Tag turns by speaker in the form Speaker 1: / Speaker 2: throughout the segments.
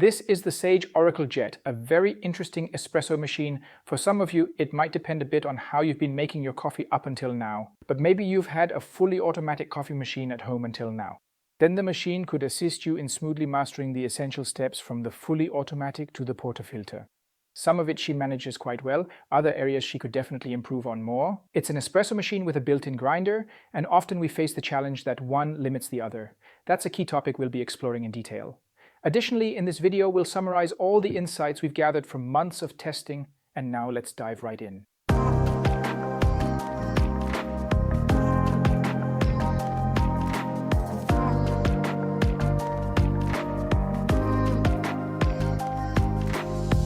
Speaker 1: This is the Sage Oracle Jet, a very interesting espresso machine. For some of you, it might depend a bit on how you've been making your coffee up until now, but maybe you've had a fully automatic coffee machine at home until now. Then the machine could assist you in smoothly mastering the essential steps from the fully automatic to the portafilter. Some of it she manages quite well, other areas she could definitely improve on more. It's an espresso machine with a built-in grinder, and often we face the challenge that one limits the other. That's a key topic we'll be exploring in detail. Additionally, in this video, we'll summarize all the insights we've gathered from months of testing, and now let's dive right in.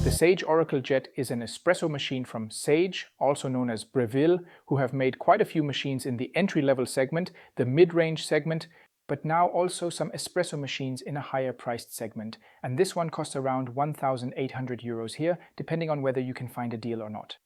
Speaker 1: The Sage Oracle Jet is an espresso machine from Sage, also known as Brewing, who have made quite a few machines in the entry-level segment, the mid-range segment, but now also some espresso machines in a higher priced segment. And this one costs around 1,800 euros here, depending on whether you can find a deal or not.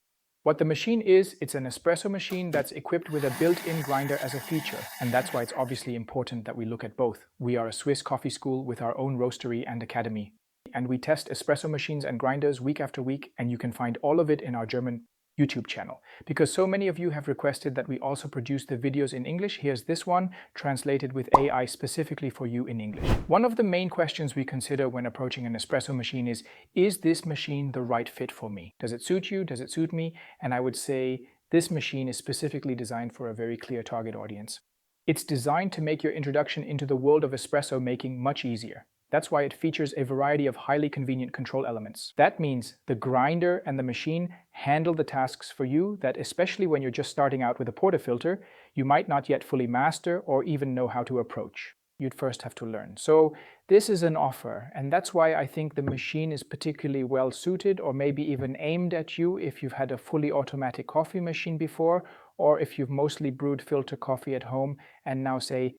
Speaker 1: What the machine is, it's an espresso machine that's equipped with a built-in grinder as a feature, and that's why it's obviously important that we look at both. We are a Swiss coffee school with our own roastery and academy, and we test espresso machines and grinders week after week, and you can find all of it in our German YouTube channel. Because so many of you have requested that we also produce the videos in English, here's this one, translated with AI specifically for you in English. One of the main questions we consider when approaching an espresso machine is this machine the right fit for me? Does it suit you? Does it suit me? And I would say this machine is specifically designed for a very clear target audience. It's designed to make your introduction into the world of espresso making much easier. That's why it features a variety of highly convenient control elements. That means the grinder and the machine handle the tasks for you that, especially when you're just starting out with a portafilter, you might not yet fully master or even know how to approach. You'd first have to learn. So this is an offer, and that's why I think the machine is particularly well suited, or maybe even aimed at you if you've had a fully automatic coffee machine before, or if you've mostly brewed filter coffee at home and now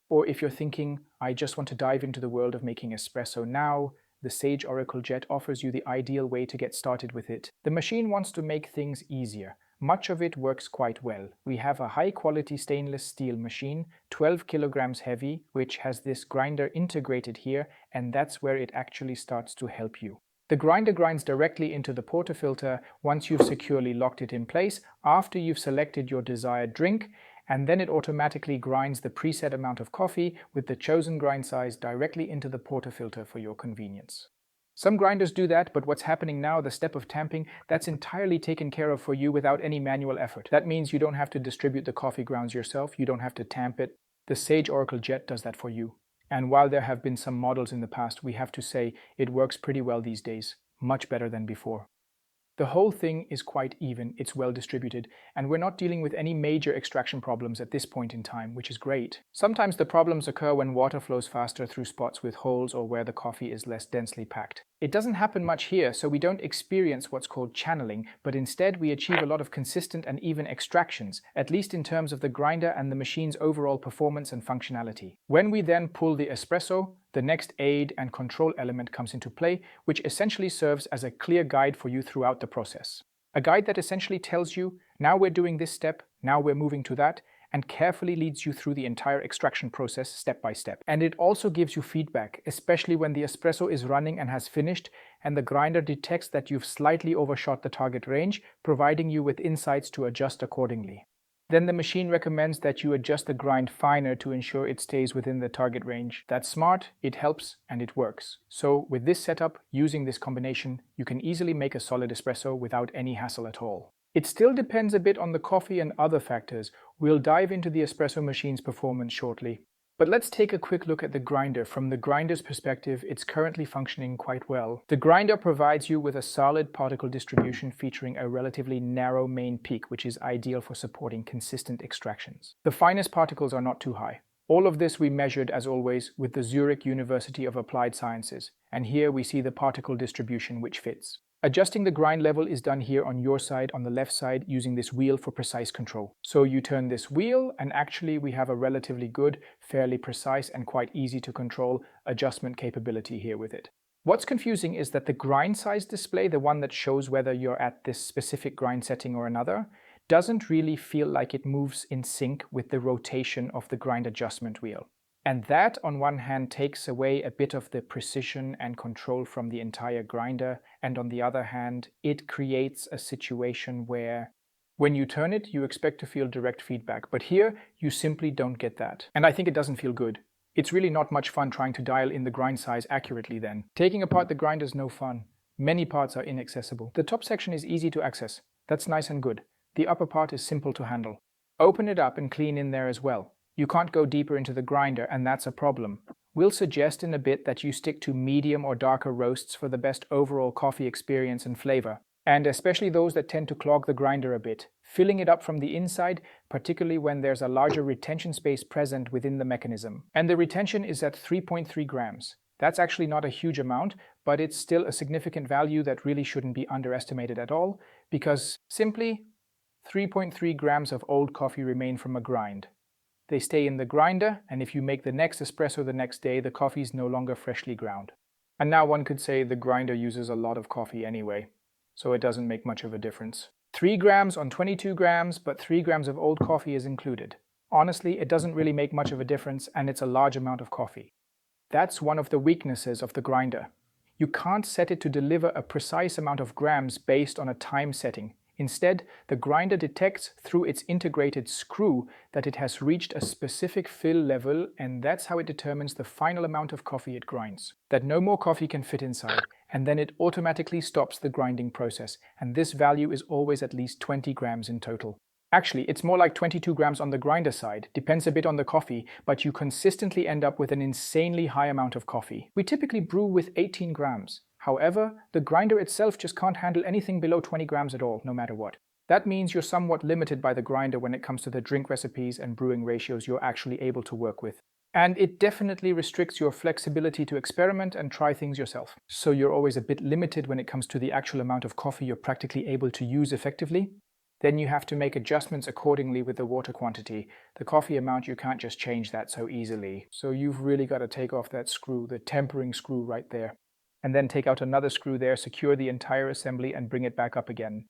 Speaker 1: or if you're thinking, I just want to dive into the world of making espresso now, the Sage Oracle Jet offers you the ideal way to get started with it. The machine wants to make things easier. Much of it works quite well. We have a high-quality stainless steel machine, 12 kilograms heavy, which has this grinder integrated here, and that's where it actually starts to help you. The grinder grinds directly into the portafilter once you've securely locked it in place, after you've selected your desired drink, and then it automatically grinds the preset amount of coffee with the chosen grind size directly into the portafilter for your convenience. Some grinders do that, but what's happening now, the step of tamping, that's entirely taken care of for you without any manual effort. That means you don't have to distribute the coffee grounds yourself, you don't have to tamp it. The Sage Oracle Jet does that for you. And while there have been some models in the past, we have to say it works pretty well these days, much better than before. The whole thing is quite even, it's well distributed, and we're not dealing with any major extraction problems at this point in time, which is great. Sometimes the problems occur when water flows faster through spots with holes or where the coffee is less densely packed. It doesn't happen much here, so we don't experience what's called channeling, but instead we achieve a lot of consistent and even extractions, at least in terms of the grinder and the machine's overall performance and functionality. When we then pull the espresso, the next aid and control element comes into play, which essentially serves as a clear guide for you throughout the process. A guide that essentially tells you, now we're doing this step, now we're moving to that, and carefully leads you through the entire extraction process step by step. And it also gives you feedback, especially when the espresso is running and has finished, and the grinder detects that you've slightly overshot the target range, providing you with insights to adjust accordingly. Then the machine recommends that you adjust the grind finer to ensure it stays within the target range. That's smart, it helps, and it works. So with this setup, using this combination, you can easily make a solid espresso without any hassle at all. It still depends a bit on the coffee and other factors. We'll dive into the espresso machine's performance shortly. But let's take a quick look at the grinder. From the grinder's perspective, it's currently functioning quite well. The grinder provides you with a solid particle distribution featuring a relatively narrow main peak, which is ideal for supporting consistent extractions. The finest particles are not too high. All of this we measured, as always, with the Zurich University of Applied Sciences, and here we see the particle distribution which fits. Adjusting the grind level is done here on your side, on the left side, using this wheel for precise control. So you turn this wheel, and actually we have a relatively good, fairly precise and quite easy to control adjustment capability here with it. What's confusing is that the grind size display, the one that shows whether you're at this specific grind setting or another, doesn't really feel like it moves in sync with the rotation of the grind adjustment wheel. And that, on one hand, takes away a bit of the precision and control from the entire grinder, and on the other hand, it creates a situation where when you turn it, you expect to feel direct feedback, but here you simply don't get that. And I think it doesn't feel good. It's really not much fun trying to dial in the grind size accurately then. Taking apart the grinder is no fun. Many parts are inaccessible. The top section is easy to access. That's nice and good. The upper part is simple to handle. Open it up and clean in there as well. You can't go deeper into the grinder, and that's a problem. We'll suggest in a bit that you stick to medium or darker roasts for the best overall coffee experience and flavor, and especially those that tend to clog the grinder a bit, filling it up from the inside, particularly when there's a larger retention space present within the mechanism. And the retention is at 3.3 grams. That's actually not a huge amount, but it's still a significant value that really shouldn't be underestimated at all, because simply 3.3 grams of old coffee remain from a grind. They stay in the grinder, and if you make the next espresso the next day, the coffee is no longer freshly ground. And now one could say the grinder uses a lot of coffee anyway, so it doesn't make much of a difference. 3 grams on 22 grams, but 3 grams of old coffee is included. Honestly, it doesn't really make much of a difference, and it's a large amount of coffee. That's one of the weaknesses of the grinder. You can't set it to deliver a precise amount of grams based on a time setting. Instead, the grinder detects through its integrated screw that it has reached a specific fill level, and that's how it determines the final amount of coffee it grinds. That no more coffee can fit inside, and then it automatically stops the grinding process, and this value is always at least 20 grams in total. Actually, it's more like 22 grams on the grinder side, depends a bit on the coffee, but you consistently end up with an insanely high amount of coffee. We typically brew with 18 grams. However, the grinder itself just can't handle anything below 20 grams at all, no matter what. That means you're somewhat limited by the grinder when it comes to the drink recipes and brewing ratios you're actually able to work with. And it definitely restricts your flexibility to experiment and try things yourself. So you're always a bit limited when it comes to the actual amount of coffee you're practically able to use effectively. Then you have to make adjustments accordingly with the water quantity. The coffee amount, you can't just change that so easily. So you've really got to take off that screw, the tempering screw right there, and then take out another screw there, secure the entire assembly, and bring it back up again.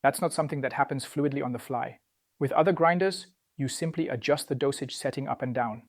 Speaker 1: That's not something that happens fluidly on the fly. With other grinders, you simply adjust the dosage setting up and down.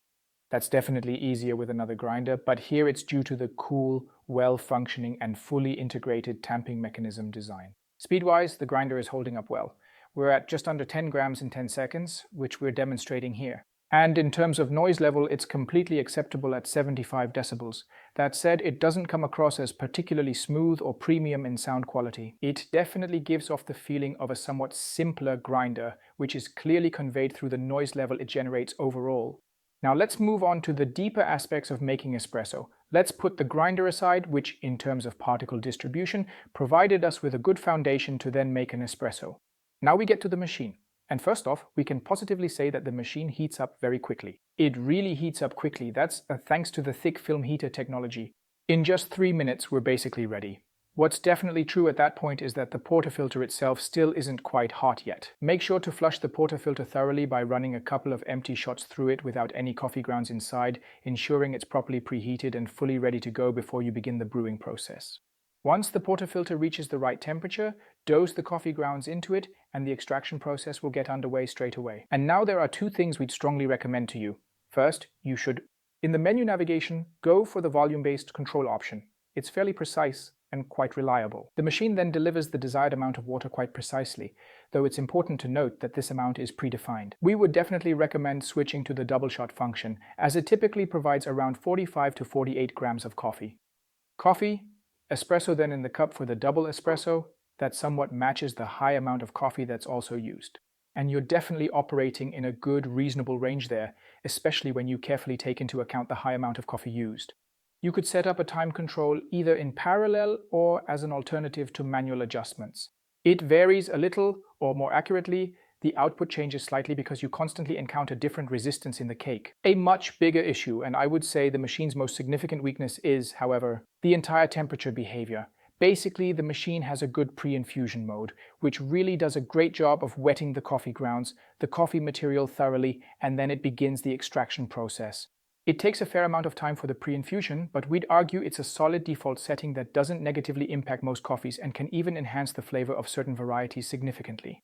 Speaker 1: That's definitely easier with another grinder, but here it's due to the cool, well-functioning, and fully integrated tamping mechanism design. Speed-wise, the grinder is holding up well. We're at just under 10 grams in 10 seconds, which we're demonstrating here. And in terms of noise level, it's completely acceptable at 75 decibels. That said, it doesn't come across as particularly smooth or premium in sound quality. It definitely gives off the feeling of a somewhat simpler grinder, which is clearly conveyed through the noise level it generates overall. Now let's move on to the deeper aspects of making espresso. Let's put the grinder aside, which in terms of particle distribution, provided us with a good foundation to then make an espresso. Now we get to the machine. And first off, we can positively say that the machine heats up very quickly. It really heats up quickly. That's thanks to the thick film heater technology. In just 3 minutes, we're basically ready. What's definitely true at that point is that the portafilter itself still isn't quite hot yet. Make sure to flush the portafilter thoroughly by running a couple of empty shots through it without any coffee grounds inside, ensuring it's properly preheated and fully ready to go before you begin the brewing process. Once the portafilter reaches the right temperature, dose the coffee grounds into it, and the extraction process will get underway straight away. And now there are 2 things we'd strongly recommend to you. First, you should, in the menu navigation, go for the volume-based control option. It's fairly precise and quite reliable. The machine then delivers the desired amount of water quite precisely, though it's important to note that this amount is predefined. We would definitely recommend switching to the double shot function, as it typically provides around 45 to 48 grams of coffee. Espresso then in the cup for the double espresso, that somewhat matches the high amount of coffee that's also used. And you're definitely operating in a good, reasonable range there, especially when you carefully take into account the high amount of coffee used. You could set up a time control either in parallel or as an alternative to manual adjustments. It varies a little, or more accurately, the output changes slightly because you constantly encounter different resistance in the cake. A much bigger issue, and I would say the machine's most significant weakness is, however, the entire temperature behavior. Basically, the machine has a good pre-infusion mode, which really does a great job of wetting the coffee grounds, the coffee material thoroughly, and then it begins the extraction process. It takes a fair amount of time for the pre-infusion, but we'd argue it's a solid default setting that doesn't negatively impact most coffees and can even enhance the flavor of certain varieties significantly.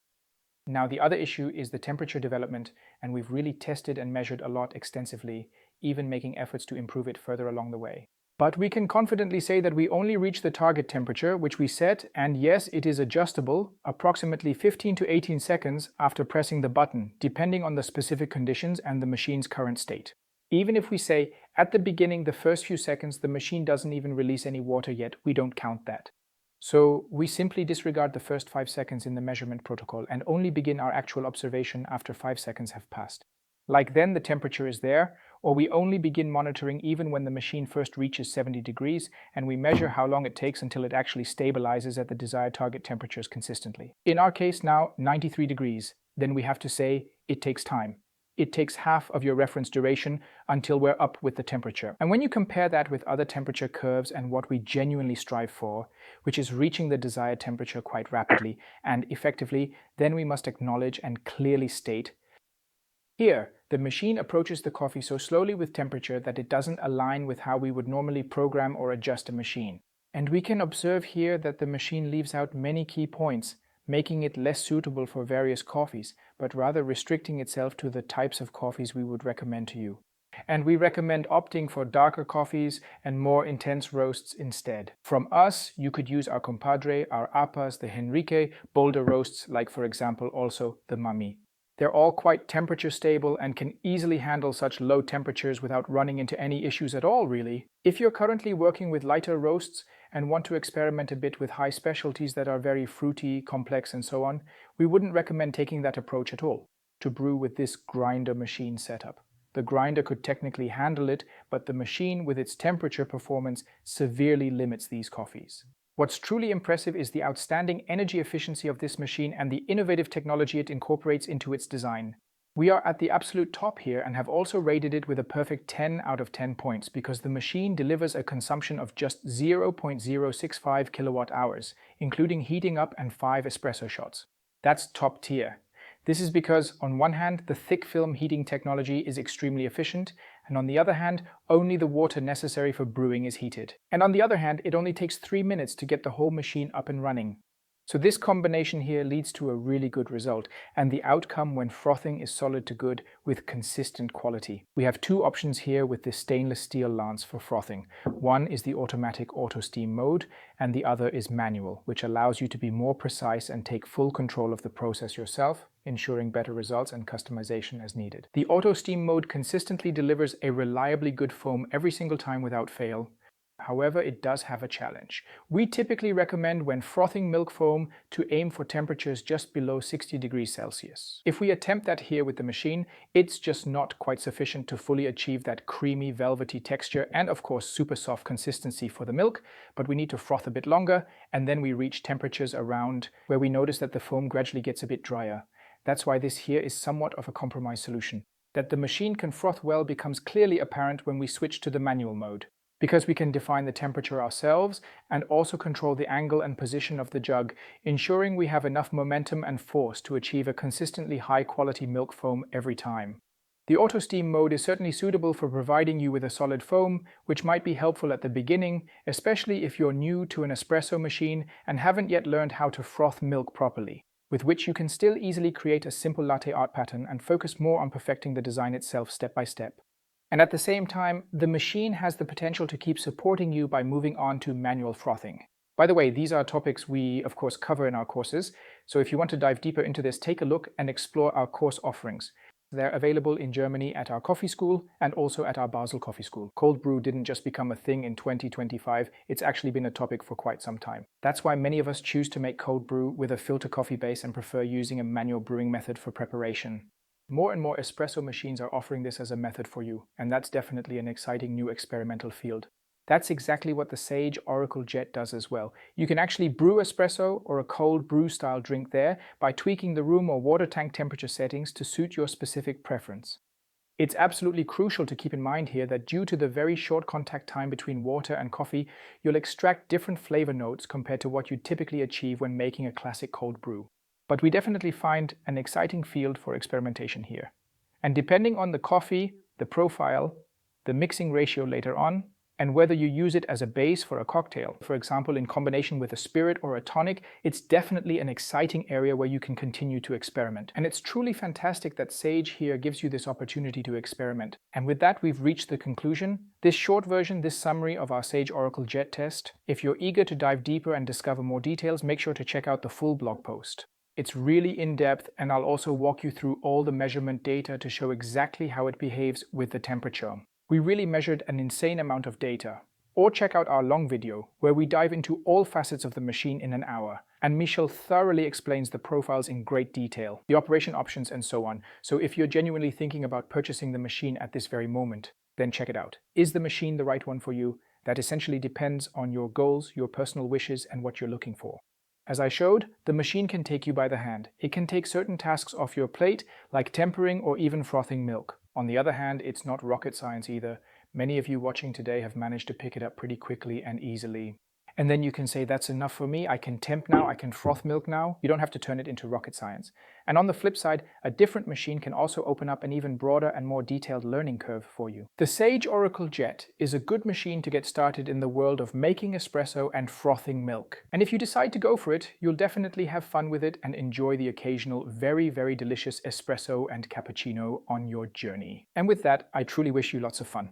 Speaker 1: Now the other issue is the temperature development, and we've really tested and measured a lot extensively. even making efforts to improve it further along the way. But we can confidently say that we only reach the target temperature, which we set, and yes, it is adjustable, approximately 15 to 18 seconds after pressing the button, depending on the specific conditions and the machine's current state. Even if we say, at the beginning, the first few seconds, the machine doesn't even release any water yet, we don't count that. So we simply disregard the first 5 seconds in the measurement protocol and only begin our actual observation after 5 seconds have passed. Like then, the temperature is there, or we only begin monitoring even when the machine first reaches 70 degrees, and we measure how long it takes until it actually stabilizes at the desired target temperatures consistently. In our case now, 93 degrees, then we have to say it takes time. It takes half of your reference duration until we're up with the temperature. And when you compare that with other temperature curves and what we genuinely strive for, which is reaching the desired temperature quite rapidly and effectively, then we must acknowledge and clearly state, here, the machine approaches the coffee so slowly with temperature that it doesn't align with how we would normally program or adjust a machine. And we can observe here that the machine leaves out many key points, making it less suitable for various coffees, but rather restricting itself to the types of coffees we would recommend to you. And we recommend opting for darker coffees and more intense roasts instead. From us, you could use our Compadre, our Apas, the Henrique, bolder roasts like, for example, also the Mami. They're all quite temperature stable and can easily handle such low temperatures without running into any issues at all, really. If you're currently working with lighter roasts and want to experiment a bit with high specialties that are very fruity, complex, and so on, we wouldn't recommend taking that approach at all, to brew with this grinder machine setup. The grinder could technically handle it, but the machine with its temperature performance severely limits these coffees. What's truly impressive is the outstanding energy efficiency of this machine and the innovative technology it incorporates into its design. We are at the absolute top here and have also rated it with a perfect 10 out of 10 points because the machine delivers a consumption of just 0.065 kilowatt hours, including heating up and 5 espresso shots. That's top tier. This is because, on one hand, the thick film heating technology is extremely efficient, and on the other hand, only the water necessary for brewing is heated. And on the other hand, it only takes 3 minutes to get the whole machine up and running. So this combination here leads to a really good result, and the outcome when frothing is solid to good with consistent quality. We have two options here with this stainless steel lance for frothing. One is the automatic auto steam mode, and the other is manual, which allows you to be more precise and take full control of the process yourself, ensuring better results and customization as needed. The auto steam mode consistently delivers a reliably good foam every single time without fail. However, it does have a challenge. We typically recommend when frothing milk foam to aim for temperatures just below 60 degrees Celsius. If we attempt that here with the machine, it's just not quite sufficient to fully achieve that creamy, velvety texture and of course super soft consistency for the milk, but we need to froth a bit longer and then we reach temperatures around where we notice that the foam gradually gets a bit drier. That's why this here is somewhat of a compromise solution. That the machine can froth well becomes clearly apparent when we switch to the manual mode, because we can define the temperature ourselves and also control the angle and position of the jug, ensuring we have enough momentum and force to achieve a consistently high-quality milk foam every time. The auto steam mode is certainly suitable for providing you with a solid foam, which might be helpful at the beginning, especially if you're new to an espresso machine and haven't yet learned how to froth milk properly, with which you can still easily create a simple latte art pattern and focus more on perfecting the design itself step by step. And at the same time, the machine has the potential to keep supporting you by moving on to manual frothing. By the way, these are topics we, of course, cover in our courses, so if you want to dive deeper into this, take a look and explore our course offerings. They're available in Germany at our coffee school and also at our Basel Coffee School. Cold brew didn't just become a thing in 2025, it's actually been a topic for quite some time. That's why many of us choose to make cold brew with a filter coffee base and prefer using a manual brewing method for preparation. More and more espresso machines are offering this as a method for you, and that's definitely an exciting new experimental field. That's exactly what the Sage Oracle Jet does as well. You can actually brew espresso or a cold brew style drink there by tweaking the room or water tank temperature settings to suit your specific preference. It's absolutely crucial to keep in mind here that due to the very short contact time between water and coffee, you'll extract different flavor notes compared to what you typically achieve when making a classic cold brew. But we definitely find an exciting field for experimentation here. And depending on the coffee, the profile, the mixing ratio later on, And whether you use it as a base for a cocktail, for example in combination with a spirit or a tonic, it's definitely an exciting area where you can continue to experiment. And it's truly fantastic that Sage here gives you this opportunity to experiment. And with that, we've reached the conclusion. This short version, this summary of our Sage Oracle Jet test. If you're eager to dive deeper and discover more details, make sure to check out the full blog post. It's really in-depth, and I'll also walk you through all the measurement data to show exactly how it behaves with the temperature. We really measured an insane amount of data. Or check out our long video, where we dive into all facets of the machine in an hour, and Michel thoroughly explains the profiles in great detail, the operation options and so on. So if you're genuinely thinking about purchasing the machine at this very moment, then check it out. Is the machine the right one for you? That essentially depends on your goals, your personal wishes, and what you're looking for. As I showed, the machine can take you by the hand. It can take certain tasks off your plate, like tempering or even frothing milk. On the other hand, it's not rocket science either. Many of you watching today have managed to pick it up pretty quickly and easily. And then you can say, that's enough for me, I can temp now, I can froth milk now. You don't have to turn it into rocket science. And on the flip side, a different machine can also open up an even broader and more detailed learning curve for you. The Sage Oracle Jet is a good machine to get started in the world of making espresso and frothing milk. And if you decide to go for it, you'll definitely have fun with it and enjoy the occasional very, very delicious espresso and cappuccino on your journey. And with that, I truly wish you lots of fun.